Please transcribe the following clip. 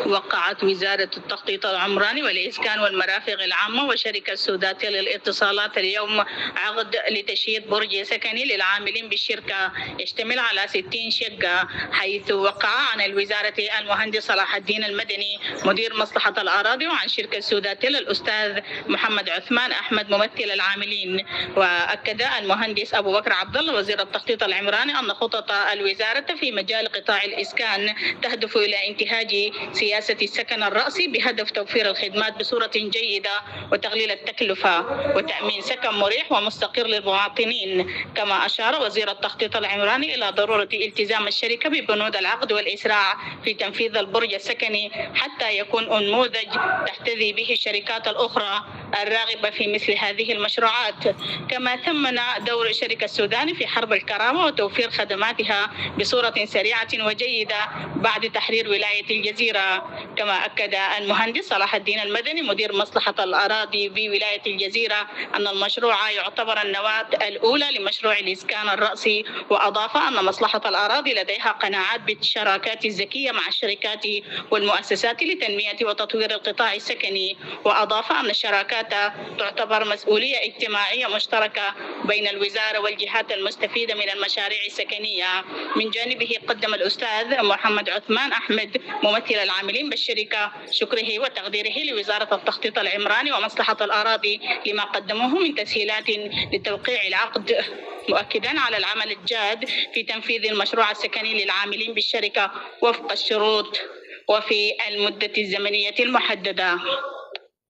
وقعت وزارة التخطيط العمراني والإسكان والمرافق العامة وشركة سوداتي للاتصالات اليوم عقد لتشييد برج سكني للعاملين بالشركة يشتمل على 60 شقة، حيث وقع عن الوزارة المهندس صلاح الدين المدني مدير مصلحة الأراضي، وعن شركة سوداتي الأستاذ محمد عثمان أحمد ممثل العاملين. وأكد المهندس أبو بكر عبد الله وزير التخطيط العمراني أن خطط الوزارة في مجال قطاع الإسكان تهدف إلى انتهاج سياسة السكن الرأسي بهدف توفير الخدمات بصورة جيدة وتقليل التكلفة وتأمين سكن مريح ومستقر للمواطنين. كما أشار وزير التخطيط العمراني إلى ضرورة التزام الشركة ببنود العقد والإسراع في تنفيذ البرج السكني حتى يكون نموذج تحتذي به الشركات الأخرى الراغبة في مثل هذه المشروعات. كما ثمن دور الشركة السوداني في حرب الكرامة وتوفير خدماتها بصورة سريعة وجيدة بعد تحرير ولاية الجزيرة. كما أكد المهندس صلاح الدين المدني مدير مصلحة الأراضي بولاية الجزيرة أن المشروع يعتبر النواة الأولى لمشروع الإسكان الرأسي، وأضاف أن مصلحة الأراضي لديها قناعات بالشراكات الذكية مع الشركات والمؤسسات لتنمية وتطوير القطاع السكني. وأضاف أن الشراكات تعتبر مسؤولية اجتماعية مشتركة بين الوزارة والجهات المستفيدة من المشاريع السكنية. من جانبه قدم الأستاذ محمد عثمان أحمد ممثل العاملين بالشركة شكره وتقديره لوزارة التخطيط العمراني ومصلحة الأراضي لما قدموه من تسهيلات لتوقيع العقد، مؤكدا على العمل الجاد في تنفيذ المشروع السكني للعاملين بالشركة وفق الشروط وفي المدة الزمنية المحددة.